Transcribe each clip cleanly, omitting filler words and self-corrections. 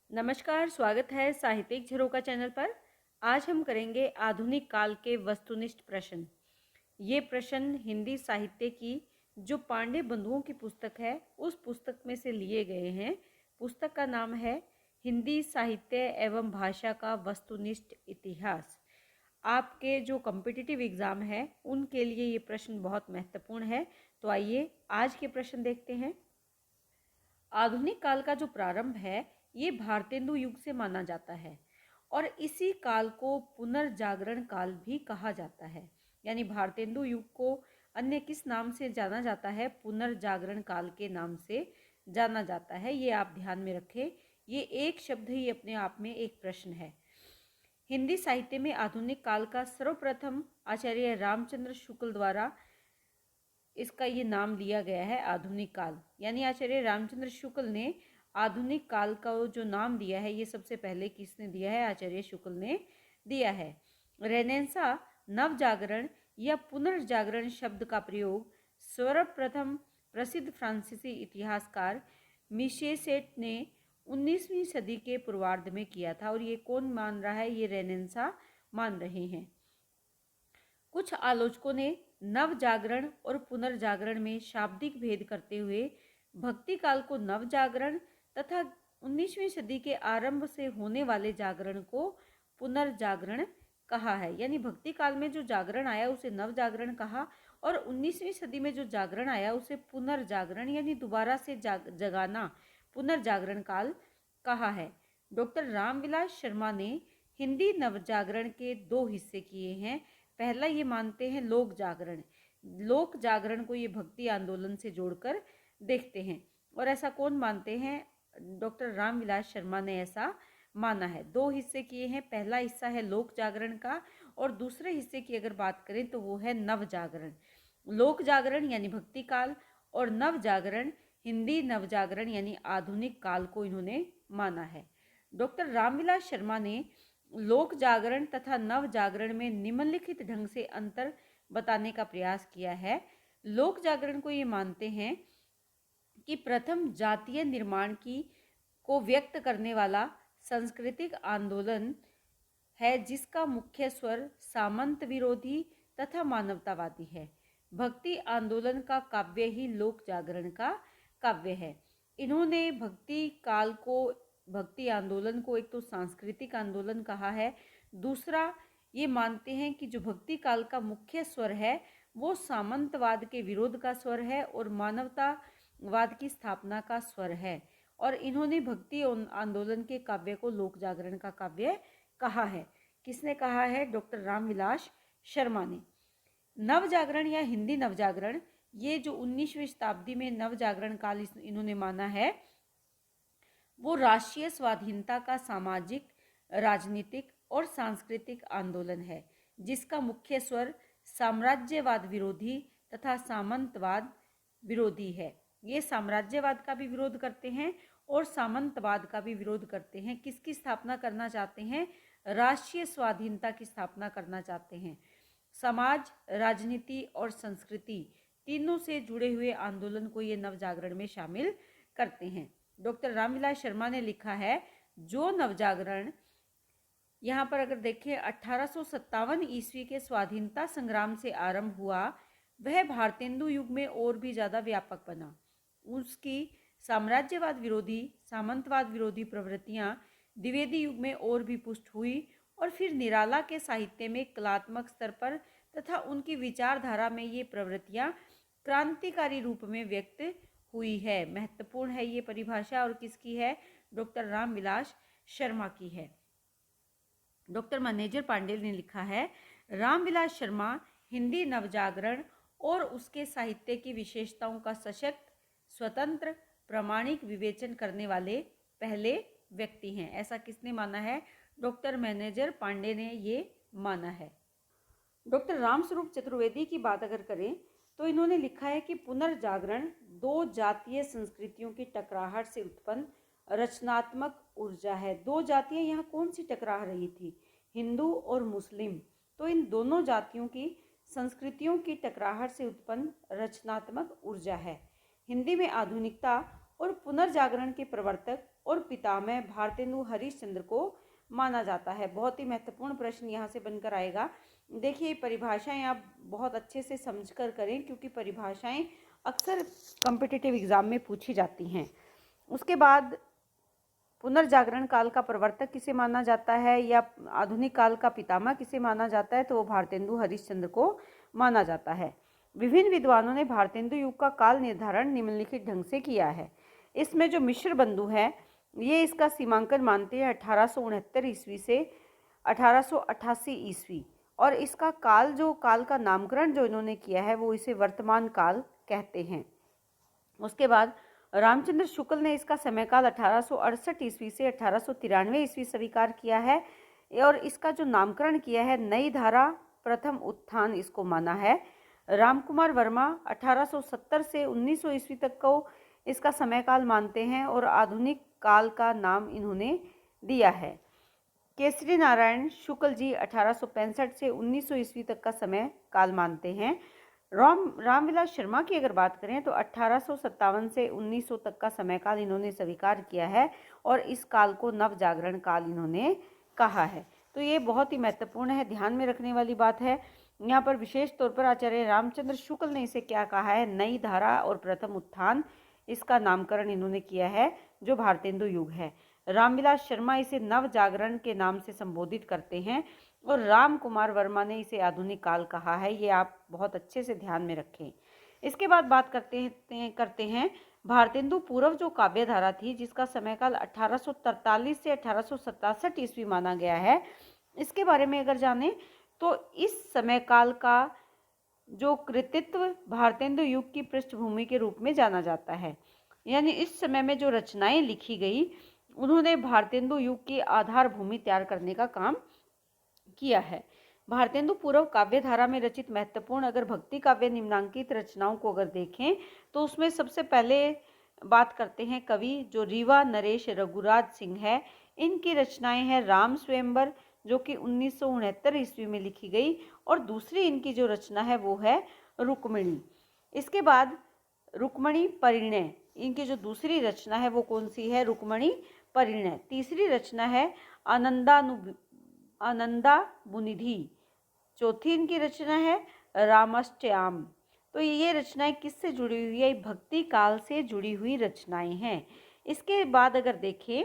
नमस्कार, स्वागत है साहित्यिक झरोका चैनल पर। आज हम करेंगे आधुनिक काल के वस्तुनिष्ठ प्रश्न। ये प्रश्न हिंदी साहित्य की जो पांडे बंधुओं की पुस्तक है उस पुस्तक में से लिए गए हैं। पुस्तक का नाम है हिंदी साहित्य एवं भाषा का वस्तुनिष्ठ इतिहास। आपके जो कॉम्पिटिटिव एग्ज़ाम है उनके लिए ये प्रश्न बहुत महत्वपूर्ण है। तो आइए आज के प्रश्न देखते हैं। आधुनिक काल का जो प्रारंभ है ये भारतेंदु युग से माना जाता है और इसी काल को पुनर्जागरण काल भी कहा जाता है। यानी भारतेंदु युग को अन्य किस नाम से जाना जाता है? पुनर्जागरण काल के नाम से जाना जाता है। ये आप ध्यान में रखें। ये एक शब्द ही अपने आप में एक प्रश्न है। हिंदी साहित्य में आधुनिक काल का सर्वप्रथम आचार्य रामचंद्र शुक्ल द्वारा इसका ये नाम लिया गया है आधुनिक काल। यानी आचार्य रामचंद्र शुक्ल ने आधुनिक काल का जो नाम दिया है ये सबसे पहले किसने दिया है? आचार्य शुक्ल ने दिया है। रेनेसां नवजागरण या पुनर्जागरण शब्द का प्रयोग सर्वप्रथम प्रसिद्ध फ्रांसीसी इतिहासकार मिशेसेट ने 19वीं सदी के पूर्वार्ध में किया था। और ये कौन मान रहा है? ये रेनेसां मान रहे हैं। कुछ आलोचकों ने नवजागरण और पुनर्जागरण में शाब्दिक भेद करते हुए भक्ति काल को नवजागरण तथा 19वीं सदी के आरंभ से होने वाले जागरण को पुनर्जागरण कहा है। यानी भक्ति काल में जो जागरण आया उसे नवजागरण कहा और 19वीं सदी में जो जागरण आया उसे पुनर्जागरण यानी दोबारा से जगाना पुनर्जागरण काल कहा है। डॉक्टर रामविलास शर्मा ने हिंदी नवजागरण के दो हिस्से किए हैं। पहला ये मानते हैं लोक जागरण। लोक जागरण को ये भक्ति आंदोलन से जोड़कर देखते हैं। और ऐसा कौन मानते हैं? डॉक्टर रामविलास शर्मा ने ऐसा माना है। दो हिस्से किए हैं। पहला हिस्सा है लोक जागरण का और दूसरे हिस्से की अगर बात करें तो वो है नव जागरण। लोक जागरण यानी भक्ति काल और नव जागरण हिंदी नवजागरण यानी आधुनिक काल को इन्होंने माना है। डॉक्टर रामविलास शर्मा ने लोक जागरण तथा नव जागरण में निम्नलिखित ढंग से अंतर बताने का प्रयास किया है। लोक जागरण को ये मानते हैं कि प्रथम जातीय निर्माण की को व्यक्त करने वाला सांस्कृतिक आंदोलन है जिसका मुख्य स्वर सामंत विरोधी तथा मानवतावादी है। भक्ति आंदोलन का काव्य ही लोक जागरण का काव्य है। इन्होंने भक्ति काल को भक्ति आंदोलन को एक तो सांस्कृतिक आंदोलन कहा है, दूसरा ये मानते हैं कि जो भक्ति काल का मुख्य स्वर है वो सामंतवाद के विरोध का स्वर है और मानवतावाद की स्थापना का स्वर है। और इन्होंने भक्ति आंदोलन के काव्य को लोक जागरण का काव्य कहा है। किसने कहा है? डॉक्टर रामविलास शर्मा ने। नवजागरण या हिंदी नवजागरण ये जो 19वीं शताब्दी में नवजागरण काल इन्होंने माना है वो राष्ट्रीय स्वाधीनता का सामाजिक, राजनीतिक और सांस्कृतिक आंदोलन है जिसका मुख्य स्वर साम्राज्यवाद विरोधी तथा सामंतवाद विरोधी है। ये साम्राज्यवाद का भी विरोध करते हैं और सामंतवाद का भी विरोध करते हैं। किसकी स्थापना करना चाहते हैं? राष्ट्रीय स्वाधीनता की स्थापना करना चाहते हैं। समाज, राजनीति और संस्कृति तीनों से जुड़े हुए आंदोलन को ये नवजागरण में शामिल करते हैं। डॉक्टर रामविलास शर्मा ने लिखा है जो नवजागरण यहाँ पर अगर देखें 1857 ईस्वी के स्वाधीनता संग्राम से आरंभ हुआ वह भारतेंदु युग में और भी ज़्यादा व्यापक बना। उसकी साम्राज्यवाद विरोधी, सामंतवाद विरोधी प्रवृत्तियाँ द्विवेदी युग में और भी पुष्ट हुई और फिर निराला के साहित्य में कलात्मक स्तर पर तथा उनकी विचारधारा में ये प्रवृत्तियाँ क्रांतिकारी रूप में व्यक्त हुई है। महत्वपूर्ण है ये परिभाषा और किसकी है? डॉक्टर रामविलास शर्मा की है। डॉक्टर मैनेजर पांडे ने लिखा है रामविलास शर्मा हिंदी नवजागरण और उसके साहित्य की विशेषताओं का सशक्त, स्वतंत्र, प्रामाणिक विवेचन करने वाले पहले व्यक्ति हैं। ऐसा किसने माना है? डॉक्टर मैनेजर पांडे ने ये माना है। डॉक्टर रामस्वरूप चतुर्वेदी की बात अगर करें तो इन्होंने लिखा है कि पुनर्जागरण दो जातीय संस्कृतियों की टकराहट से उत्पन्न रचनात्मक ऊर्जा है। दो जातियां यहाँ कौन सी टकरा रही थी? हिंदू और मुस्लिम। तो इन दोनों जातियों की संस्कृतियों की टकराहट से उत्पन्न रचनात्मक ऊर्जा है। हिंदी में आधुनिकता और पुनर्जागरण के प्रवर्तक और पितामह भारतेंदु हरिश्चंद्र को माना जाता है। बहुत ही महत्वपूर्ण प्रश्न यहाँ से बनकर आएगा। देखिए परिभाषाएं आप बहुत अच्छे से समझकर करें, क्योंकि परिभाषाएं अक्सर कॉम्पिटिटिव एग्जाम में पूछी जाती हैं। उसके बाद पुनर्जागरण काल का प्रवर्तक किसे माना जाता है या आधुनिक काल का पितामह किसे माना जाता है, तो वो भारतेंदु हरिश्चंद्र को माना जाता है। विभिन्न विद्वानों ने भारतेंदु युग का काल निर्धारण निम्नलिखित ढंग से किया है। इसमें जो मिश्र बंधु है ये इसका सीमांकन मानते हैं 1869 ईस्वी से 1888 ईस्वी, और इसका काल का नामकरण जो इन्होंने किया है वो इसे वर्तमान काल कहते हैं। उसके बाद रामचंद्र शुक्ल ने इसका समयकाल 1868 ईस्वी से 1893 ईस्वी स्वीकार किया है, और इसका जो नामकरण किया है नई धारा प्रथम उत्थान इसको माना है। रामकुमार वर्मा 1870 से 1900 ईस्वी तक को इसका समयकाल मानते हैं और आधुनिक काल का नाम इन्होंने दिया है। केसरी नारायण शुक्ल जी 1865 से 1900 ईस्वी तक का समय काल मानते हैं। रामविलास शर्मा की अगर बात करें तो 1857 से 1900 तक का समय काल इन्होंने स्वीकार किया है और इस काल को नवजागरण काल इन्होंने कहा है। तो ये बहुत ही महत्वपूर्ण है, ध्यान में रखने वाली बात है। यहाँ पर विशेष तौर पर आचार्य रामचंद्र शुक्ल ने इसे क्या कहा है, नई धारा और प्रथम उत्थान, इसका नामकरण इन्होंने किया है जो भारतेंदु युग है। रामविलास शर्मा इसे नवजागरण के नाम से संबोधित करते हैं और राम कुमार वर्मा ने इसे आधुनिक काल कहा है। ये आप बहुत अच्छे से ध्यान में रखें। इसके बाद बात करते हैं भारतेंदु पूर्व जो काव्य धारा थी जिसका समयकाल 1843 से 1867 ईस्वी माना गया है, इसके बारे में अगर जाने तो इस समयकाल का जो कृतित्व भारतेंदु युग की पृष्ठभूमि के रूप में जाना जाता है। यानी इस समय में जो रचनाएं लिखी गई उन्होंने भारतेंदु युग की आधार भूमि तैयार करने का काम किया है। भारतेंदु पूर्व काव्य धारा में रचित महत्वपूर्ण अगर भक्ति काव्य निम्नांकित रचनाओं को अगर देखें तो उसमें सबसे पहले बात करते हैं कवि जो रीवा नरेश रघुराज सिंह है। इनकी रचनाएं हैं राम स्वयंवर जो कि 1969 ईस्वी में लिखी गई, और दूसरी इनकी जो रचना है वो है रुक्मिणी। इसके बाद रुक्मिणी परिणय, इनकी जो दूसरी रचना है वो कौन सी है, रुक्मिणी परिणय। तीसरी रचना है आनंदाबुनिधि। चौथी इनकी रचना है रामाष्टयाम। तो ये रचनाएं किससे जुड़ी हुई है, भक्ति काल से जुड़ी हुई रचनाएं हैं। इसके बाद अगर देखें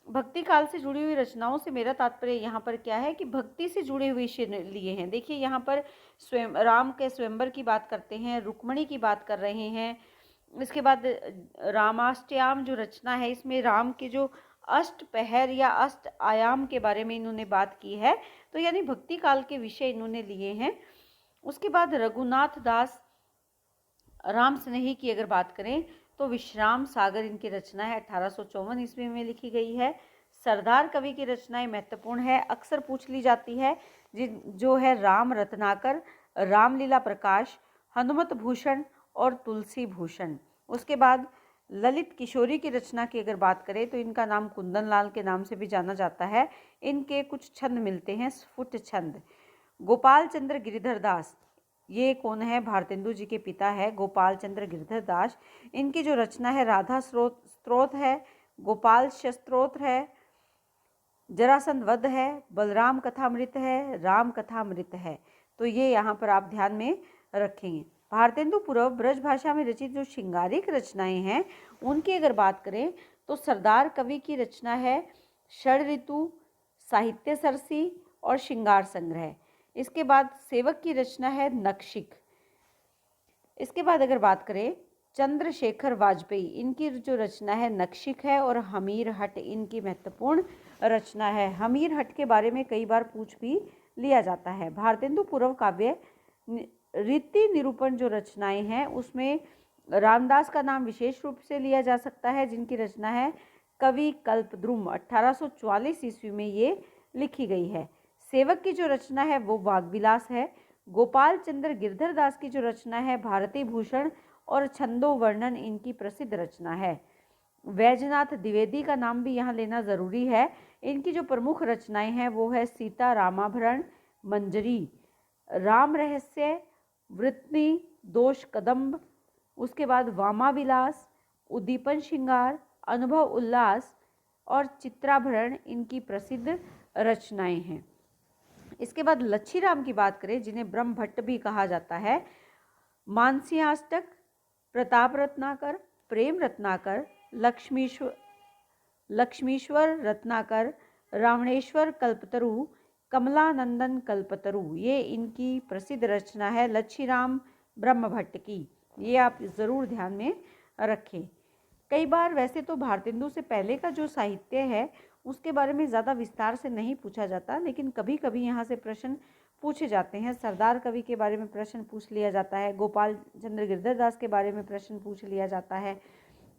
भक्ति काल से जुड़ी हुई रचनाओं से मेरा तात्पर्य यहाँ पर क्या है कि भक्ति से जुड़े हुए विषय लिए हैं। देखिए यहाँ पर स्वयं राम के स्वयंवर की बात करते हैं, रुक्मिणी की बात कर रहे हैं। इसके बाद रामाष्टयाम जो रचना है इसमें राम के जो अष्ट पहर या अष्ट आयाम के बारे में इन्होंने बात की है, तो यानी भक्ति काल के विषय इन्होंने लिए हैं। उसके बाद रघुनाथ दास राम स्नेही की अगर बात करें तो विश्राम सागर इनकी रचना है 1854 ईस्वी में लिखी गई है। सरदार कवि की रचनाएं महत्वपूर्ण है, अक्सर पूछ ली जाती है, जो है राम रत्नाकर, रामलीला प्रकाश, हनुमत भूषण और तुलसी भूषण। उसके बाद ललित किशोरी की रचना की अगर बात करें तो इनका नाम कुंदन लाल के नाम से भी जाना जाता है। इनके कुछ छंद मिलते हैं, स्फुट छंद। गोपाल चंद्र गिरिधर दास, ये कौन है, भारतेंदु जी के पिता है गोपाल चंद्र गिरिधर दास। इनकी जो रचना है राधा स्तोत्र है, गोपाल शस्त्रोत्र है, जरासंध वध है, बलराम कथामृत है, राम कथामृत है। तो ये यहाँ पर आप ध्यान में रखेंगे। भारतेंदु पूर्व ब्रज भाषा में रचित जो श्रृंगारिक रचनाएं हैं उनकी अगर बात करें तो सरदार कवि की रचना है षड ऋतु, साहित्य सरसी और श्रृंगार संग्रह। इसके बाद सेवक की रचना है नक्शिक। इसके बाद अगर बात करें चंद्रशेखर वाजपेयी, इनकी जो रचना है नक्शिक है, और हमीर हट इनकी महत्वपूर्ण रचना है। हमीर हट के बारे में कई बार पूछ भी लिया जाता है। भारतेंदु पूर्व काव्य रीति निरूपण जो रचनाएं हैं उसमें रामदास का नाम विशेष रूप से लिया जा सकता है, जिनकी रचना है कवि कल्पद्रुम, 1844 ईस्वी में ये लिखी गई है। सेवक की जो रचना है वो वाग्विलास है। गोपाल चंद्र गिरधर दास की जो रचना है भारती भूषण और छंदो वर्णन इनकी प्रसिद्ध रचना है। वैजनाथ द्विवेदी का नाम भी यहाँ लेना ज़रूरी है। इनकी जो प्रमुख रचनाएं हैं वो है सीता रामाभरण, मंजरी, राम रहस्य, वृत्ति, दोष कदम्ब। उसके बाद वामा विलास, उद्दीपन श्रृंगार, अनुभव उल्लास, और चित्राभरण इनकी प्रसिद्ध रचनाएं हैं। इसके बाद लच्छीराम की बात करें, जिन्हें ब्रह्म भट्ट भी कहा जाता है। मानसियाष्टक, प्रताप रत्नाकर, प्रेम रत्नाकर, लक्ष्मीश्वर रत्नाकर, रावणेश्वर कल्पतरु, कमलानंदन कल्पतरु, ये इनकी प्रसिद्ध रचना है लच्छीराम ब्रह्म भट्ट की। ये आप ज़रूर ध्यान में रखें। कई बार वैसे तो भारतेंदु से पहले का जो साहित्य है उसके बारे में ज़्यादा विस्तार से नहीं पूछा जाता, लेकिन कभी कभी यहाँ से प्रश्न पूछे जाते हैं। सरदार कवि के बारे में प्रश्न पूछ लिया जाता है, गोपाल चंद्र गिरधरदास के बारे में प्रश्न पूछ लिया जाता है।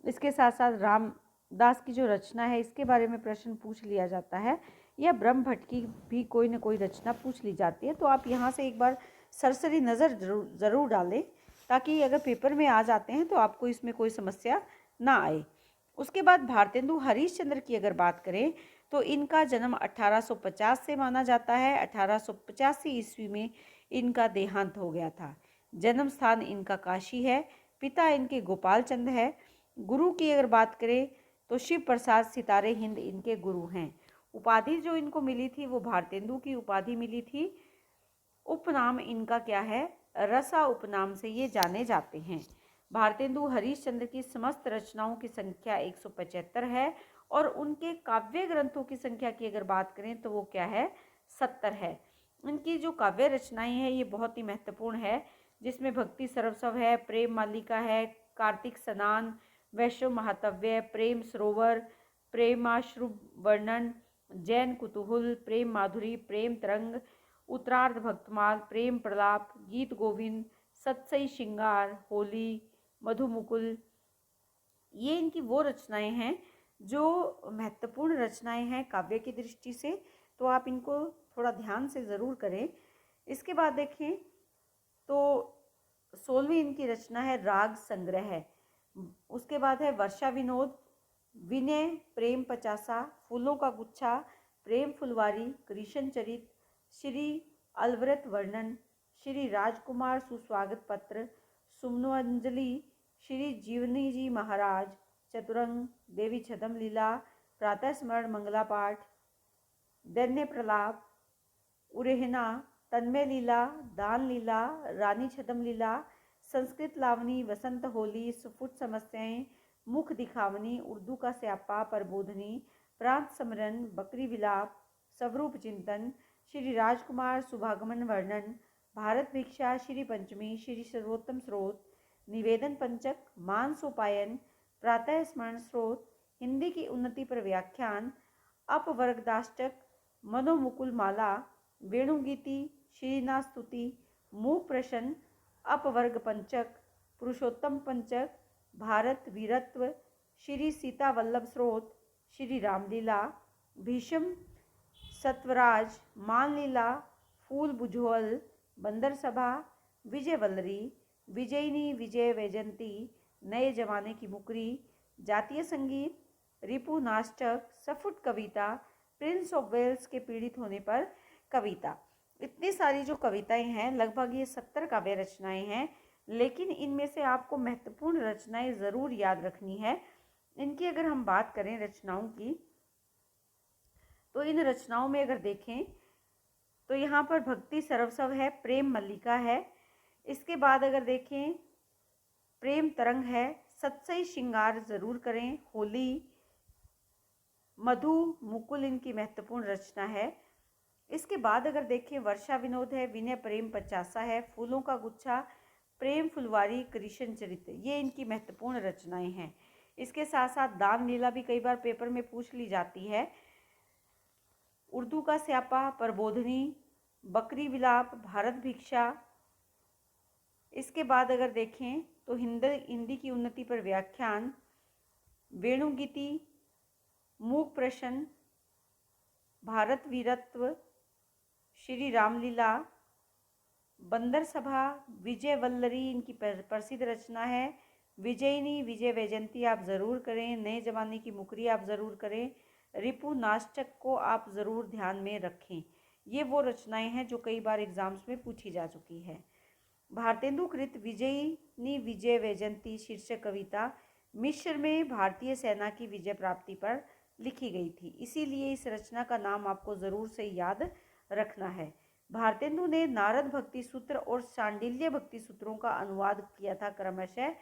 इसके साथ साथ रामदास की जो रचना है इसके बारे में प्रश्न पूछ लिया जाता है, या ब्रह्म भट्ट की भी कोई न कोई रचना पूछ ली जाती है। तो आप यहाँ से एक बार सरसरी नज़र ज़रूर डालें, ताकि अगर पेपर में आ जाते हैं तो आपको इसमें कोई समस्या ना आए। उसके बाद भारतेंदु हरीशचंद्र की अगर बात करें तो इनका जन्म 1850 से माना जाता है। 1885 ईस्वी में इनका देहांत हो गया था। जन्म स्थान इनका काशी है। पिता इनके गोपाल चंद है। गुरु की अगर बात करें तो शिव प्रसाद सितारे हिंद इनके गुरु हैं। उपाधि जो इनको मिली थी वो भारतेंदु की उपाधि मिली थी। उपनाम इनका क्या है? रसा उपनाम से ये जाने जाते हैं। भारतेंदु हरीशचंद्र की समस्त रचनाओं की संख्या 175 है और उनके काव्य ग्रंथों की संख्या की अगर बात करें तो वो क्या है? 70 है। इनकी जो काव्य रचनाएं हैं ये बहुत ही महत्वपूर्ण है, जिसमें भक्ति सरवसव है, प्रेम मालिका है, कार्तिक स्नान, वैष्णव महातव्य, प्रेम सरोवर, प्रेमाश्रु वर्णन, जैन कुतूहल, प्रेम माधुरी, प्रेम तरंग, उत्तरार्ध भक्तमाल, प्रेम प्रलाप, गीत गोविंद, सत्सई श्रृंगार, होली, मधुमुकुल। ये इनकी वो रचनाएं हैं जो महत्वपूर्ण रचनाएं हैं काव्य की दृष्टि से, तो आप इनको थोड़ा ध्यान से ज़रूर करें। इसके बाद देखें तो 16वीं इनकी रचना है राग संग्रह। उसके बाद है वर्षा विनोद, विनय, प्रेम पचासा, फूलों का गुच्छा, प्रेम फुलवारी, कृष्ण चरित, श्री अलवृत वर्णन, श्री राजकुमार सुस्वागत पत्र, सुमनोअंजलि, श्री जीवनी जी महाराज, चतुरंग, देवी छदम लीला, प्रातः स्मरण मंगला पाठ, दैन्य प्रलाप, उरेहना, तन्मय लीला, दान लीला, रानी छदम लीला, संस्कृत लावनी, वसंत होली, सुफुट समस्याएं, मुख दिखावनी, उर्दू का स्यापा, प्रबोधनी, प्रांत समरन, बकरी विलाप, स्वरूप चिंतन, श्री राजकुमार सुभागमन वर्णन, भारत भिक्षा, श्री पंचमी, श्री सर्वोत्तम स्रोत, निवेदन पंचक, मानसोपायन, प्रातः स्मरण स्रोत, हिंदी की उन्नति पर व्याख्यान, अपवर्गदाष्टक, मनोमुकुल माला, वेणुगीति, श्रीनाथ स्तुति, मुख प्रश्न, अपवर्ग पंचक, पुरुषोत्तम पंचक, भारत वीरत्व, श्री सीता वल्लभ स्रोत, श्री रामलीला, भीष्म सत्वराज, मानलीला, फूल बुझोल, बंदर सभा, विजय वल्लरी, विजयिनी, विजय वैजंती, नए जमाने की मुकरी, जातीय संगीत, रिपु नास्टक, सफुट कविता, प्रिंस ऑफ वेल्स के पीड़ित होने पर कविता। इतनी सारी जो कविताएं हैं, लगभग ये 70 काव्य रचनाएं हैं, लेकिन इनमें से आपको महत्वपूर्ण रचनाएं ज़रूर याद रखनी है। इनकी अगर हम बात करें रचनाओं की, तो इन रचनाओं में अगर देखें तो यहाँ पर भक्ति सरवसव है, प्रेम मल्लिका है। इसके बाद अगर देखें प्रेम तरंग है, सत्सई श्रृंगार ज़रूर करें, होली, मधु मुकुल इनकी महत्वपूर्ण रचना है। इसके बाद अगर देखें वर्षा विनोद है, विनय प्रेम पचासा है, फूलों का गुच्छा, प्रेम फुलवारी, कृष्ण चरित, ये इनकी महत्वपूर्ण रचनाएं हैं। इसके साथ साथ दान लीला भी कई बार पेपर में पूछ ली जाती है। उर्दू का स्यापा, प्रबोधनी, बकरी विलाप, भारत भिक्षा। इसके बाद अगर देखें तो हिंदी की उन्नति पर व्याख्यान, वेणुगीति, मूक प्रश्न, भारत वीरत्व, श्री रामलीला, बंदर सभा, विजय वल्लरी इनकी प्रसिद्ध रचना है, विजयिनी, विजय वैजंती आप ज़रूर करें, नए जमाने की मुकरी आप ज़रूर करें, रिपु नास्टक को आप ज़रूर ध्यान में रखें। ये वो रचनाएं हैं जो कई बार एग्जाम्स में पूछी जा चुकी है। भारतेंदु कृत विजयिनी, विजय वैजंती शीर्षक कविता मिस्र में भारतीय सेना की विजय प्राप्ति पर लिखी गई थी। इसीलिए इस रचना का नाम आपको ज़रूर से याद रखना है। भारतेंदु ने नारद भक्ति सूत्र और शांडिल्य भक्ति सूत्रों का अनुवाद किया था, क्रमशः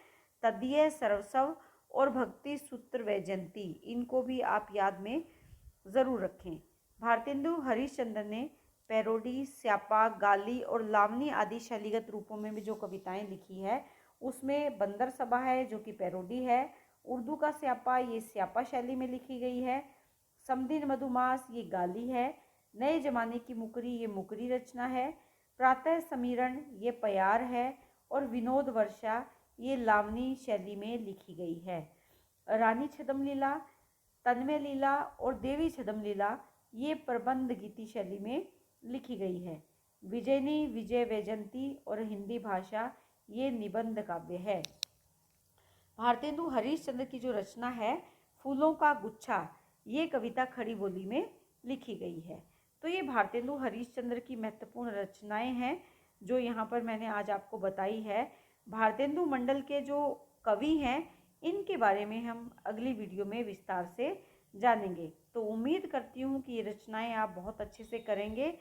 तदीय, सरस्वत और भक्ति सूत्र वैजयंती। इनको भी आप याद में ज़रूर रखें। भारतेंदु हरिश्चंद्र ने पैरोडी, स्यापा, गाली और लावनी आदि शैलीगत रूपों में भी जो कविताएं लिखी है, उसमें बंदर सभा है जो कि पैरोडी है, उर्दू का स्यापा ये स्यापा शैली में लिखी गई है, समदिन मधुमास ये गाली है, नए जमाने की मुकरी ये मुकरी रचना है, प्रातः समीरण ये प्यार है और विनोद वर्षा ये लावनी शैली में लिखी गई है। रानी छदम लीला, तन्मय लीला और देवी छदम लीला ये प्रबंध गीति शैली में लिखी गई है। विजयनी, विजय वैजयंती और हिंदी भाषा ये निबंध काव्य है। भारतेंदु हरिश्चंद्र की जो रचना है फूलों का गुच्छा, ये कविता खड़ी बोली में लिखी गई है। तो ये भारतेंदु हरिश्चंद्र की महत्वपूर्ण रचनाएं हैं जो यहाँ पर मैंने आज आपको बताई है। भारतेंदु मंडल के जो कवि हैं इनके बारे में हम अगली वीडियो में विस्तार से जानेंगे। तो उम्मीद करती हूँ कि ये रचनाएं आप बहुत अच्छे से करेंगे।